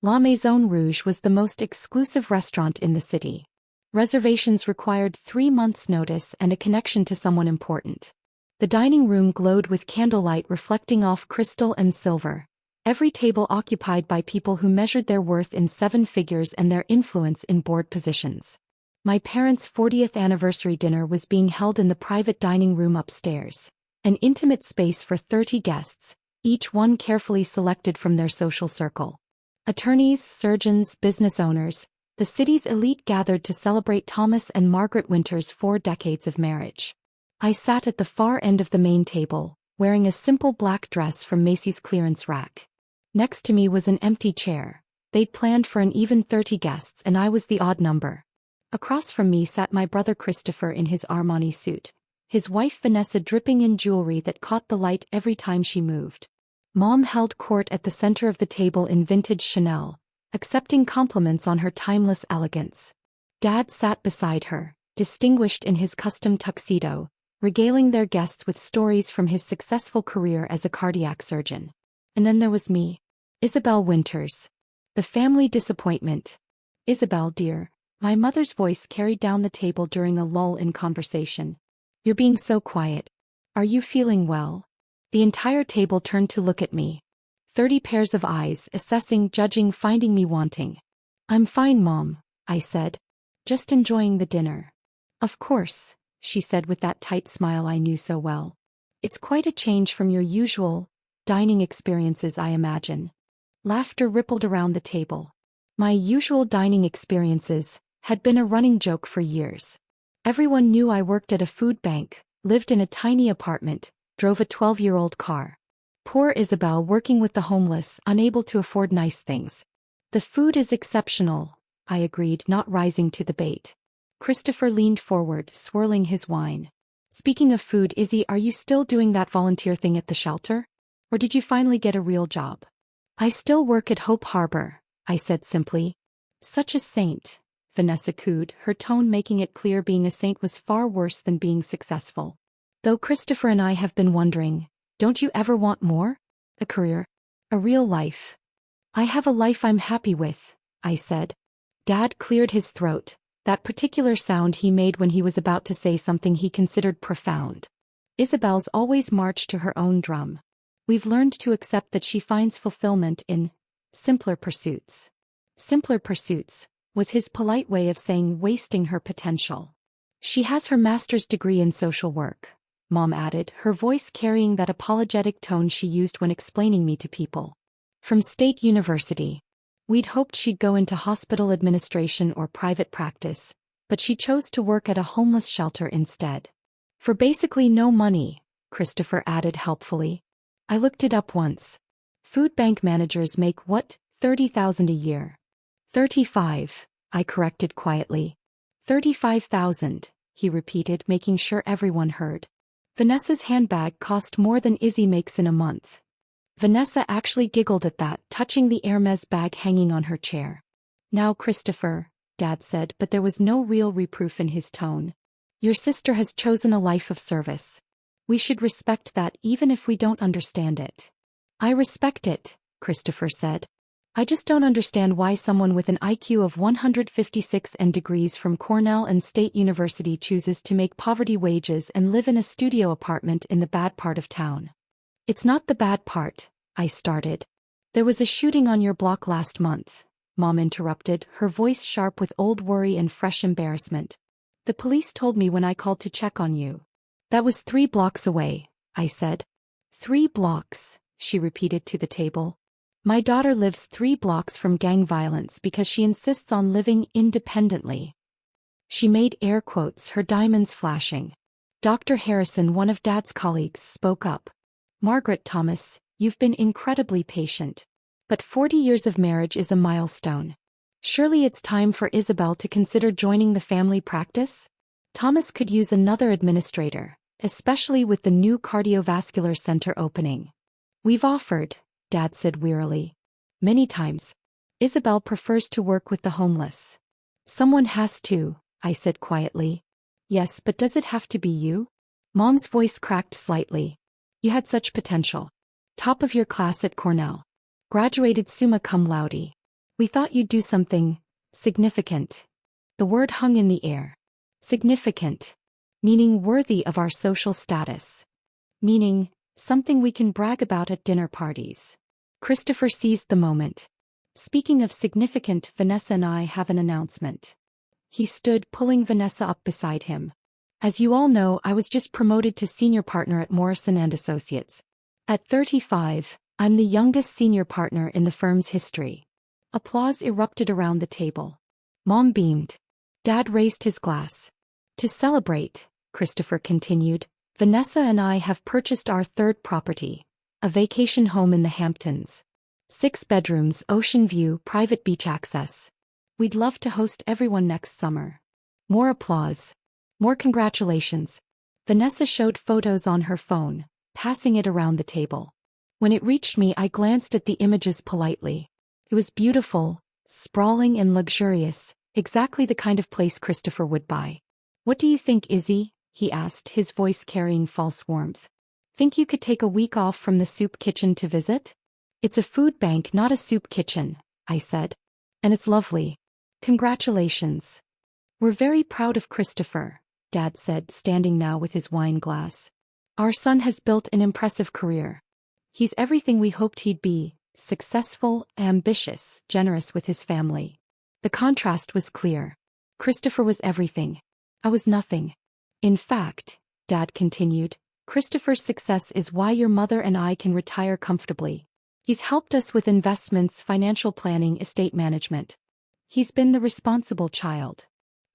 La Maison Rouge was the most exclusive restaurant in the city. Reservations required 3 months' notice and a connection to someone important. The dining room glowed with candlelight reflecting off crystal and silver, every table occupied by people who measured their worth in 7 figures and their influence in board positions. My parents' 40th anniversary dinner was being held in the private dining room upstairs, an intimate space for 30 guests, each one carefully selected from their social circle. Attorneys, surgeons, business owners, the city's elite gathered to celebrate Thomas and Margaret Winters' 4 decades of marriage. I sat at the far end of the main table, wearing a simple black dress from Macy's clearance rack. Next to me was an empty chair. They'd planned for an even 30 guests and I was the odd number. Across from me sat my brother Christopher in his Armani suit, his wife Vanessa dripping in jewelry that caught the light every time she moved. Mom held court at the center of the table in vintage Chanel, accepting compliments on her timeless elegance. Dad sat beside her, distinguished in his custom tuxedo, regaling their guests with stories from his successful career as a cardiac surgeon. And then there was me, Isabel Winters. The family disappointment. Isabel, dear, my mother's voice carried down the table during a lull in conversation. You're being so quiet. Are you feeling well? The entire table turned to look at me. 30 pairs of eyes, assessing, judging, finding me wanting. I'm fine, Mom, I said. Just enjoying the dinner. Of course, she said with that tight smile I knew so well. It's quite a change from your usual dining experiences, I imagine. Laughter rippled around the table. My usual dining experiences had been a running joke for years. Everyone knew I worked at a food bank, lived in a tiny apartment, drove a 12-year-old car. Poor Isabel working with the homeless, unable to afford nice things. The food is exceptional, I agreed, not rising to the bait. Christopher leaned forward, swirling his wine. Speaking of food, Izzy, are you still doing that volunteer thing at the shelter? Or did you finally get a real job? I still work at Hope Harbor, I said simply. Such a saint, Vanessa cooed, her tone making it clear being a saint was far worse than being successful. Though Christopher and I have been wondering, don't you ever want more? A career? A real life? I have a life I'm happy with, I said. Dad cleared his throat, that particular sound he made when he was about to say something he considered profound. Isabel's always marched to her own drum. We've learned to accept that she finds fulfillment in simpler pursuits. Simpler pursuits was his polite way of saying wasting her potential. She has her master's degree in social work, Mom added, her voice carrying that apologetic tone she used when explaining me to people. From State University. We'd hoped she'd go into hospital administration or private practice, but she chose to work at a homeless shelter instead. For basically no money, Christopher added helpfully. I looked it up once. Food bank managers make what, $30,000 a year? 35, I corrected quietly. 35,000, he repeated, making sure everyone heard. Vanessa's handbag cost more than Izzy makes in a month. Vanessa actually giggled at that, touching the Hermes bag hanging on her chair. Now, Christopher, Dad said, but there was no real reproof in his tone. Your sister has chosen a life of service. We should respect that even if we don't understand it. I respect it, Christopher said. I just don't understand why someone with an IQ of 156 and degrees from Cornell and State University chooses to make poverty wages and live in a studio apartment in the bad part of town. It's not the bad part, I started. There was a shooting on your block last month, Mom interrupted, her voice sharp with old worry and fresh embarrassment. The police told me when I called to check on you. That was 3 blocks away, I said. 3 blocks, she repeated to the table. My daughter lives 3 blocks from gang violence because she insists on living independently. She made air quotes, her diamonds flashing. Dr. Harrison, one of Dad's colleagues, spoke up. Margaret, Thomas, you've been incredibly patient. But 40 years of marriage is a milestone. Surely it's time for Isabel to consider joining the family practice? Thomas could use another administrator, especially with the new cardiovascular center opening. We've offered, Dad said wearily. Many times. Isabel prefers to work with the homeless. Someone has to, I said quietly. Yes, but does it have to be you? Mom's voice cracked slightly. You had such potential. Top of your class at Cornell. Graduated summa cum laude. We thought you'd do something significant. The word hung in the air. Significant. Meaning worthy of our social status. Meaning something we can brag about at dinner parties. Christopher seized the moment. Speaking of significant, Vanessa and I have an announcement. He stood, pulling Vanessa up beside him. As you all know, I was just promoted to senior partner at Morrison & Associates. At 35, I'm the youngest senior partner in the firm's history. Applause erupted around the table. Mom beamed. Dad raised his glass. To celebrate, Christopher continued, Vanessa and I have purchased our third property, a vacation home in the Hamptons. 6 bedrooms, ocean view, private beach access. We'd love to host everyone next summer. More applause. More congratulations. Vanessa showed photos on her phone, passing it around the table. When it reached me, I glanced at the images politely. It was beautiful, sprawling and luxurious, exactly the kind of place Christopher would buy. What do you think, Izzy? He asked, his voice carrying false warmth. Think you could take a week off from the soup kitchen to visit? It's a food bank, not a soup kitchen, I said. And it's lovely. Congratulations. We're very proud of Christopher, Dad said, standing now with his wine glass. Our son has built an impressive career. He's everything we hoped he'd be, successful, ambitious, generous with his family. The contrast was clear. Christopher was everything. I was nothing. In fact, Dad continued, Christopher's success is why your mother and I can retire comfortably. He's helped us with investments, financial planning, estate management. He's been the responsible child.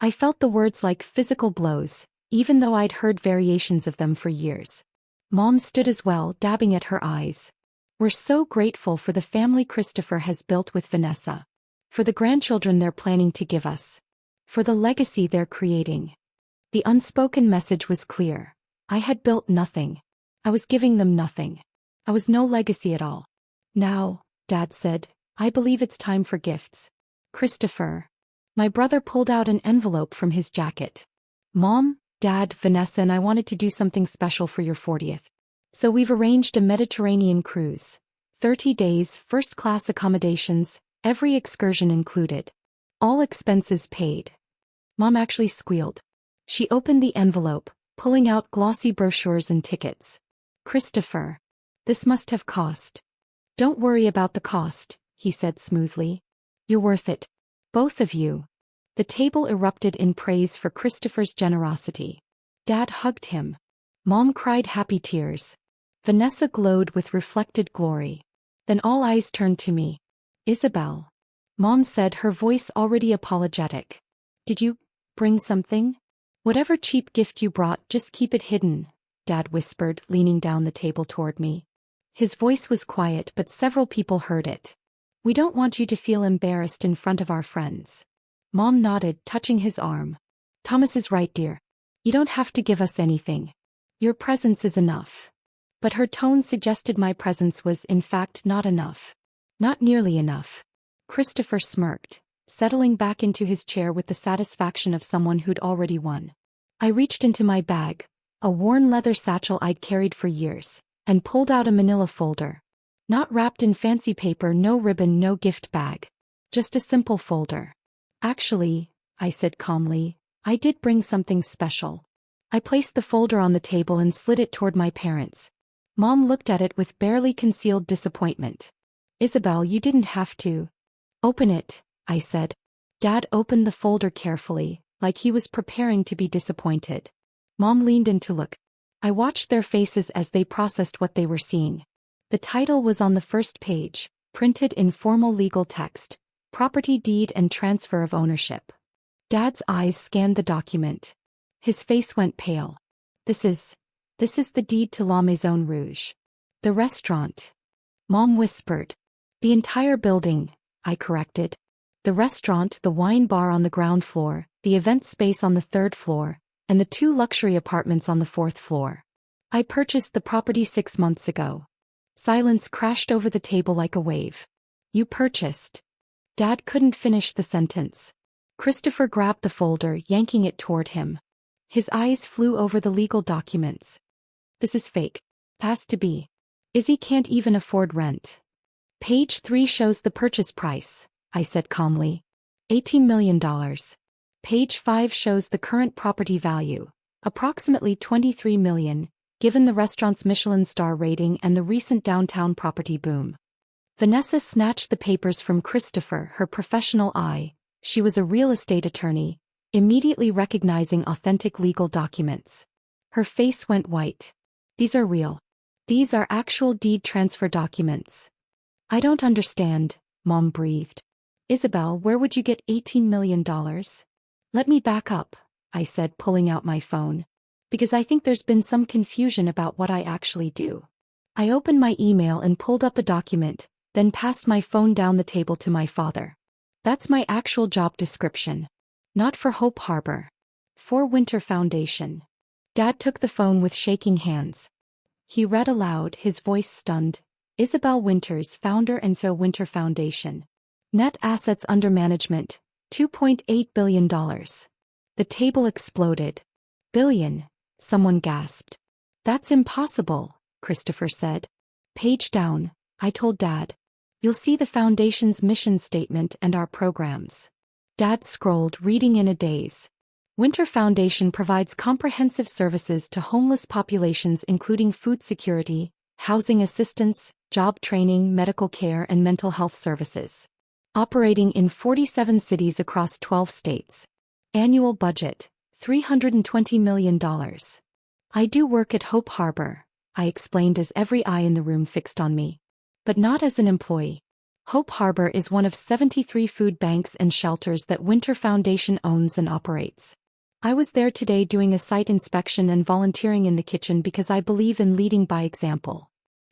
I felt the words like physical blows, even though I'd heard variations of them for years. Mom stood as well, dabbing at her eyes. We're so grateful for the family Christopher has built with Vanessa. For the grandchildren they're planning to give us. For the legacy they're creating. The unspoken message was clear. I had built nothing. I was giving them nothing. I was no legacy at all. Now, Dad said, I believe it's time for gifts. Christopher. My brother pulled out an envelope from his jacket. Mom, Dad, Vanessa and I wanted to do something special for your 40th. So we've arranged a Mediterranean cruise. 30 days, first-class accommodations, every excursion included. All expenses paid. Mom actually squealed. She opened the envelope, pulling out glossy brochures and tickets. Christopher. This must have cost. Don't worry about the cost, he said smoothly. You're worth it. Both of you. The table erupted in praise for Christopher's generosity. Dad hugged him. Mom cried happy tears. Vanessa glowed with reflected glory. Then all eyes turned to me. Isabel. Mom said, her voice already apologetic. Did you bring something? Whatever cheap gift you brought, just keep it hidden, Dad whispered, leaning down the table toward me. His voice was quiet, but several people heard it. We don't want you to feel embarrassed in front of our friends. Mom nodded, touching his arm. Thomas is right, dear. You don't have to give us anything. Your presence is enough. But her tone suggested my presence was, in fact, not enough. Not nearly enough. Christopher smirked, settling back into his chair with the satisfaction of someone who'd already won. I reached into my bag, a worn leather satchel I'd carried for years, and pulled out a manila folder. Not wrapped in fancy paper, no ribbon, no gift bag. Just a simple folder. Actually, I said calmly, I did bring something special. I placed the folder on the table and slid it toward my parents. Mom looked at it with barely concealed disappointment. Isabel, you didn't have to. Open it, I said. Dad opened the folder carefully, like he was preparing to be disappointed. Mom leaned in to look. I watched their faces as they processed what they were seeing. The title was on the first page, printed in formal legal text, Property Deed and Transfer of Ownership. Dad's eyes scanned the document. His face went pale. This is the deed to La Maison Rouge. The restaurant. Mom whispered. The entire building, I corrected. The restaurant, the wine bar on the ground floor, the event space on the 3rd floor, and the 2 luxury apartments on the 4th floor. I purchased the property 6 months ago. Silence crashed over the table like a wave. You purchased. Dad couldn't finish the sentence. Christopher grabbed the folder, yanking it toward him. His eyes flew over the legal documents. This is fake. Has to be. Izzy can't even afford rent. Page 3 shows the purchase price, I said calmly. $18 million. Page 5 shows the current property value, approximately $23 million, given the restaurant's Michelin star rating and the recent downtown property boom. Vanessa snatched the papers from Christopher, her professional eye. She was a real estate attorney, immediately recognizing authentic legal documents. Her face went white. These are real. These are actual deed transfer documents. I don't understand, Mom breathed. Isabel, where would you get $18 million? Let me back up, I said, pulling out my phone. Because I think there's been some confusion about what I actually do. I opened my email and pulled up a document, then passed my phone down the table to my father. That's my actual job description. Not for Hope Harbor. For Winter Foundation. Dad took the phone with shaking hands. He read aloud, his voice stunned. Isabel Winters, founder and Phil Winter Foundation. Net assets under management, $2.8 billion. The table exploded. Billion, someone gasped. That's impossible, Christopher said. Page down, I told Dad. You'll see the foundation's mission statement and our programs. Dad scrolled, reading in a daze. Winter Foundation provides comprehensive services to homeless populations including food security, housing assistance, job training, medical care and mental health services. Operating in 47 cities across 12 states. Annual budget, $320 million. I do work at Hope Harbor, I explained as every eye in the room fixed on me. But not as an employee. Hope Harbor is one of 73 food banks and shelters that Winter Foundation owns and operates. I was there today doing a site inspection and volunteering in the kitchen because I believe in leading by example.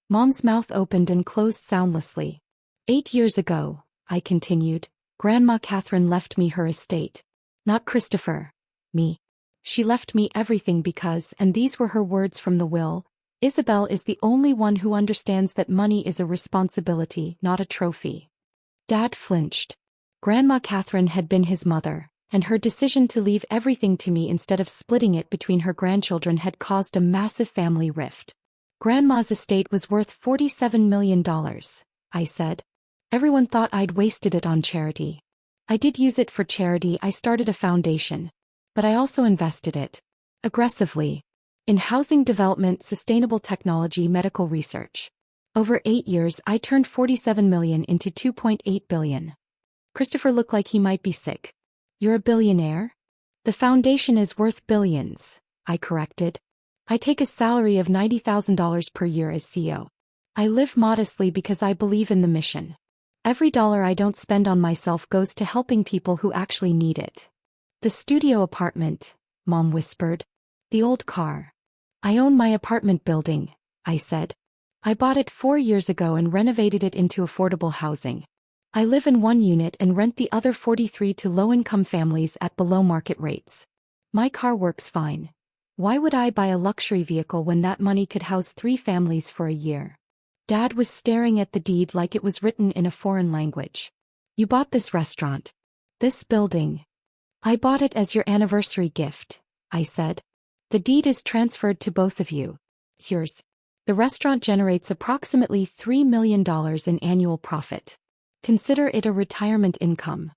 Mom's mouth opened and closed soundlessly. 8 years ago, I continued, Grandma Catherine left me her estate. Not Christopher. Me. She left me everything because, and these were her words from the will, Isabel is the only one who understands that money is a responsibility, not a trophy. Dad flinched. Grandma Catherine had been his mother, and her decision to leave everything to me instead of splitting it between her grandchildren had caused a massive family rift. Grandma's estate was worth $47 million, I said. Everyone thought I'd wasted it on charity. I did use it for charity. I started a foundation. But I also invested it. Aggressively. In housing development, sustainable technology, medical research. Over 8 years, I turned $47 million into $2.8 billion. Christopher looked like he might be sick. You're a billionaire? The foundation is worth billions, I corrected. I take a salary of $90,000 per year as CEO. I live modestly because I believe in the mission. Every dollar I don't spend on myself goes to helping people who actually need it. The studio apartment, Mom whispered. The old car. I own my apartment building, I said. I bought it 4 years ago and renovated it into affordable housing. I live in one unit and rent the other 43 to low-income families at below-market rates. My car works fine. Why would I buy a luxury vehicle when that money could house 3 families for a year? Dad was staring at the deed like it was written in a foreign language. You bought this restaurant. This building. I bought it as your anniversary gift, I said. The deed is transferred to both of you. It's yours. The restaurant generates approximately $3 million in annual profit. Consider it a retirement income.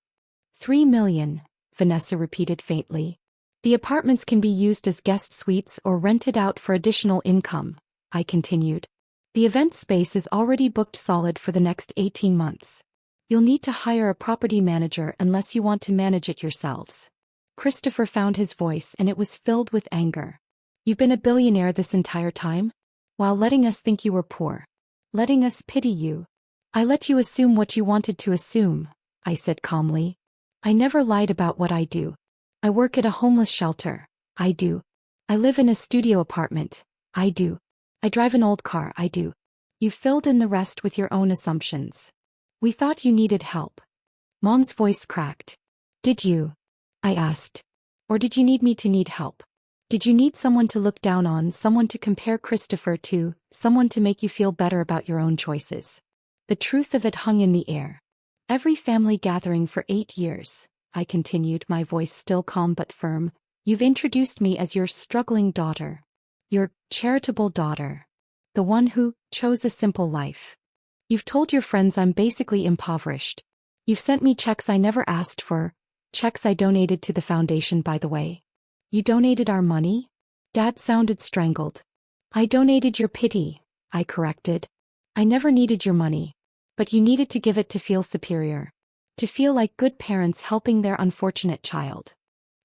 $3 million, Vanessa repeated faintly. The apartments can be used as guest suites or rented out for additional income, I continued. The event space is already booked solid for the next 18 months. You'll need to hire a property manager unless you want to manage it yourselves. Christopher found his voice and it was filled with anger. You've been a billionaire this entire time? While letting us think you were poor. Letting us pity you. I let you assume what you wanted to assume, I said calmly. I never lied about what I do. I work at a homeless shelter. I do. I live in a studio apartment. I do. I drive an old car. I do. You filled in the rest with your own assumptions. We thought you needed help. Mom's voice cracked. Did you? I asked. Or did you need me to need help? Did you need someone to look down on, someone to compare Christopher to, someone to make you feel better about your own choices? The truth of it hung in the air. Every family gathering for 8 years, I continued, my voice still calm but firm, you've introduced me as your struggling daughter. Your charitable daughter. The one who chose a simple life. You've told your friends I'm basically impoverished. You've sent me checks I never asked for, checks I donated to the foundation, by the way. You donated our money? Dad sounded strangled. I donated your pity, I corrected. I never needed your money. But you needed to give it to feel superior. To feel like good parents helping their unfortunate child.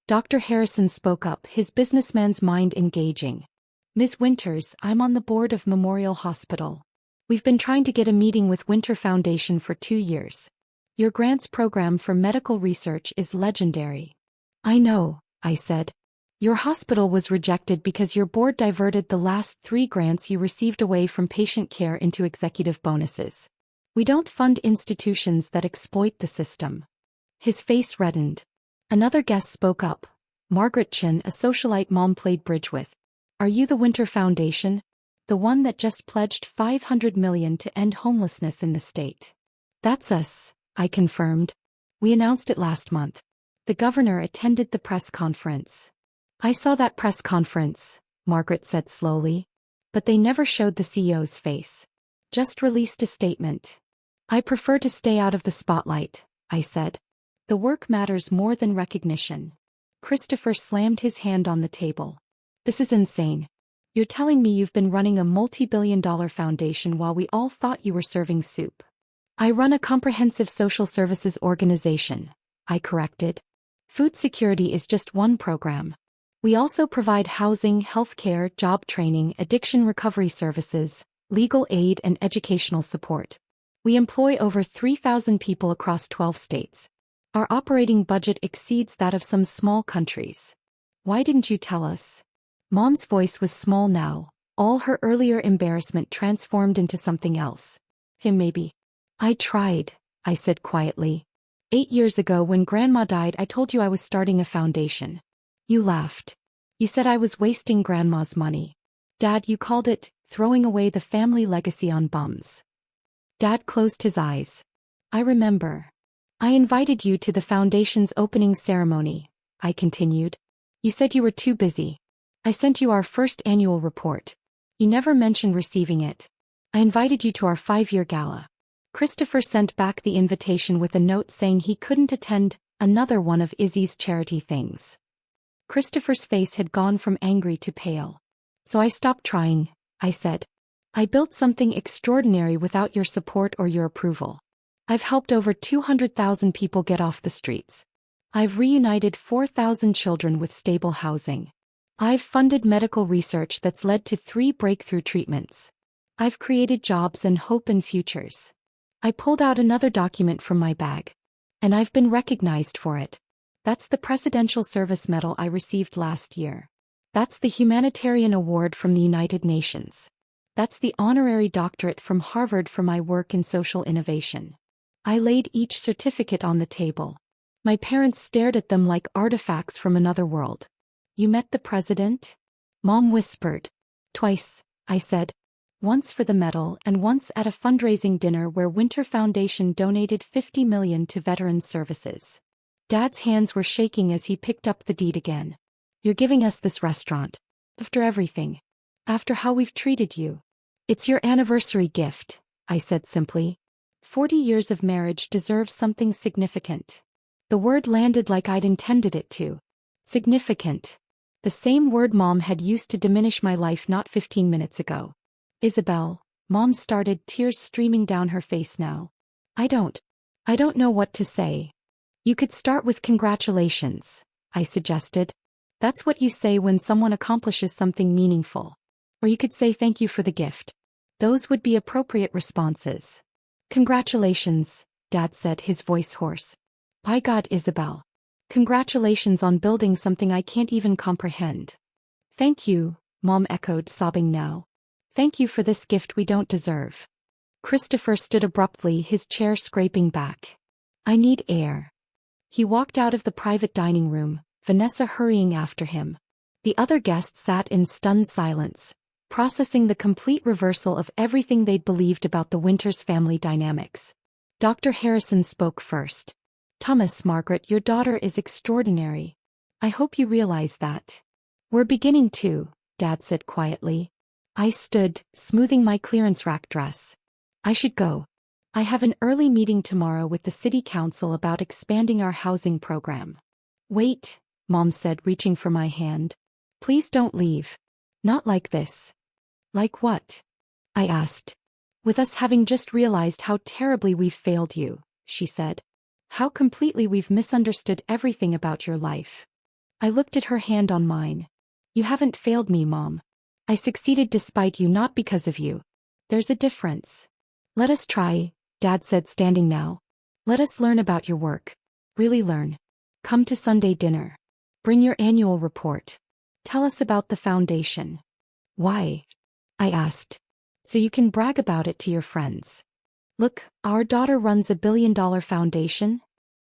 Dr. Harrison spoke up, his businessman's mind engaging. Ms. Winters, I'm on the board of Memorial Hospital. We've been trying to get a meeting with Winter Foundation for 2 years. Your grants program for medical research is legendary. I know, I said. Your hospital was rejected because your board diverted the last 3 grants you received away from patient care into executive bonuses. We don't fund institutions that exploit the system. His face reddened. Another guest spoke up. Margaret Chin, a socialite Mom played bridge with. Are you the Winter Foundation? The one that just pledged $500 million to end homelessness in the state. That's us, I confirmed. We announced it last month. The governor attended the press conference. I saw that press conference, Margaret said slowly. But they never showed the CEO's face. Just released a statement. I prefer to stay out of the spotlight, I said. The work matters more than recognition. Christopher slammed his hand on the table. This is insane. You're telling me you've been running a multi-billion-dollar foundation while we all thought you were serving soup. I run a comprehensive social services organization, I corrected. Food security is just one program. We also provide housing, healthcare, job training, addiction recovery services, legal aid, and educational support. We employ over 3,000 people across 12 states. Our operating budget exceeds that of some small countries. Why didn't you tell us? Mom's voice was small now, all her earlier embarrassment transformed into something else. Maybe. I tried, I said quietly. 8 years ago when Grandma died I told you I was starting a foundation. You laughed. You said I was wasting Grandma's money. Dad, you called it, throwing away the family legacy on bums. Dad closed his eyes. I remember. I invited you to the foundation's opening ceremony, I continued. You said you were too busy. I sent you our first annual report. You never mentioned receiving it. I invited you to our 5-year gala. Christopher sent back the invitation with a note saying he couldn't attend another one of Izzy's charity things. Christopher's face had gone from angry to pale. So I stopped trying, I said. I built something extraordinary without your support or your approval. I've helped over 200,000 people get off the streets. I've reunited 4,000 children with stable housing. I've funded medical research that's led to 3 breakthrough treatments. I've created jobs and hope in futures. I pulled out another document from my bag. And I've been recognized for it. That's the Presidential Service Medal I received last year. That's the Humanitarian Award from the United Nations. That's the honorary doctorate from Harvard for my work in social innovation. I laid each certificate on the table. My parents stared at them like artifacts from another world. You met the president? Mom whispered. Twice, I said. Once for the medal and once at a fundraising dinner where Winter Foundation donated $50 million to veteran services. Dad's hands were shaking as he picked up the deed again. You're giving us this restaurant. After everything. After how we've treated you. It's your anniversary gift, I said simply. 40 years of marriage deserves something significant. The word landed like I'd intended it to. Significant. The same word Mom had used to diminish my life not 15 minutes ago. Isabel, Mom started, tears streaming down her face now. I don't know what to say. You could start with congratulations, I suggested. That's what you say when someone accomplishes something meaningful. Or you could say thank you for the gift. Those would be appropriate responses. Congratulations, Dad said, his voice hoarse. By God, Isabel. Congratulations on building something I can't even comprehend. Thank you, Mom echoed, sobbing now. Thank you for this gift we don't deserve. Christopher stood abruptly, his chair scraping back. I need air. He walked out of the private dining room, Vanessa hurrying after him. The other guests sat in stunned silence, processing the complete reversal of everything they'd believed about the Winters family dynamics. Dr. Harrison spoke first. Thomas, Margaret, your daughter is extraordinary. I hope you realize that. We're beginning to, Dad said quietly. I stood, smoothing my clearance rack dress. I should go. I have an early meeting tomorrow with the city council about expanding our housing program. Wait, Mom said, reaching for my hand. Please don't leave. Not like this. Like what? I asked. With us having just realized how terribly we've failed you, she said. How completely we've misunderstood everything about your life. I looked at her hand on mine. You haven't failed me, Mom. I succeeded despite you, not because of you. There's a difference. Let us try, Dad said, standing now. Let us learn about your work. Really learn. Come to Sunday dinner. Bring your annual report. Tell us about the foundation. Why? I asked. So you can brag about it to your friends. Look, our daughter runs a billion-dollar foundation.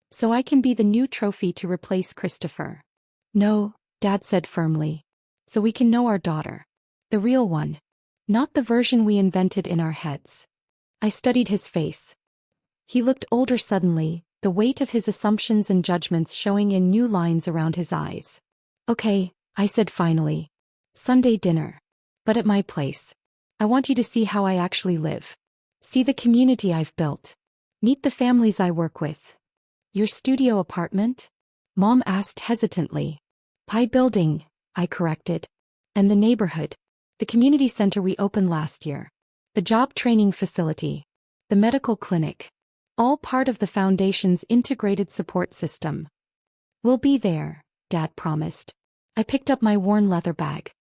So I can be the new trophy to replace Christopher. No, Dad said firmly. So we can know our daughter. The real one. Not the version we invented in our heads. I studied his face. He looked older suddenly, the weight of his assumptions and judgments showing in new lines around his eyes. Okay, I said finally. Sunday dinner. But at my place. I want you to see how I actually live. See the community I've built. Meet the families I work with. Your studio apartment? Mom asked hesitantly. Pie building, I corrected. And the neighborhood. The community center we opened last year. The job training facility. The medical clinic. All part of the foundation's integrated support system. We'll be there, Dad promised. I picked up my worn leather bag.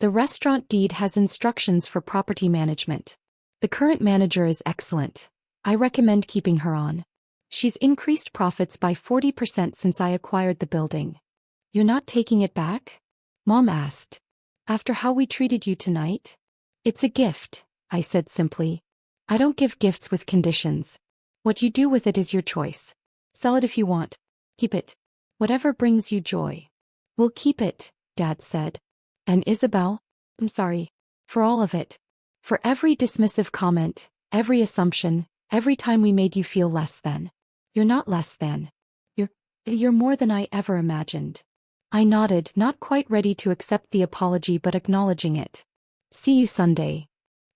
The restaurant deed has instructions for property management. The current manager is excellent. I recommend keeping her on. She's increased profits by 40% since I acquired the building. You're not taking it back? Mom asked. After how we treated you tonight? It's a gift, I said simply. I don't give gifts with conditions. What you do with it is your choice. Sell it if you want. Keep it. Whatever brings you joy. We'll keep it, Dad said. And Isabel? I'm sorry. For all of it. For every dismissive comment, every assumption, every time we made you feel less than. You're not less than. You're more than I ever imagined. I nodded, not quite ready to accept the apology but acknowledging it. See you Sunday.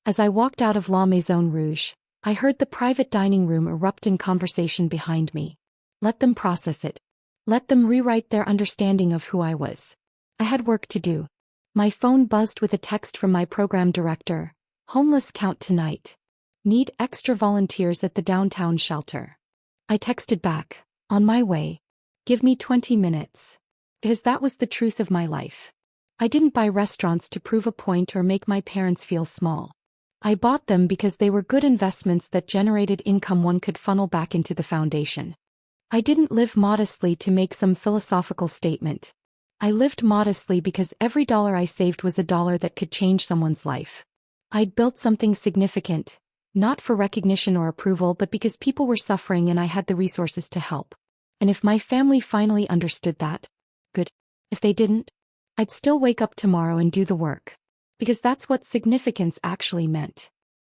As I walked out of La Maison Rouge, I heard the private dining room erupt in conversation behind me. Let them process it. Let them rewrite their understanding of who I was. I had work to do. My phone buzzed with a text from my program director. Homeless count tonight. Need extra volunteers at the downtown shelter. I texted back. On my way. Give me 20 minutes. Because that was the truth of my life. I didn't buy restaurants to prove a point or make my parents feel small. I bought them because they were good investments that generated income one could funnel back into the foundation. I didn't live modestly to make some philosophical statement. I lived modestly because every dollar I saved was a dollar that could change someone's life. I'd built something significant, not for recognition or approval but because people were suffering and I had the resources to help. And if my family finally understood that, good. If they didn't, I'd still wake up tomorrow and do the work. Because that's what significance actually meant.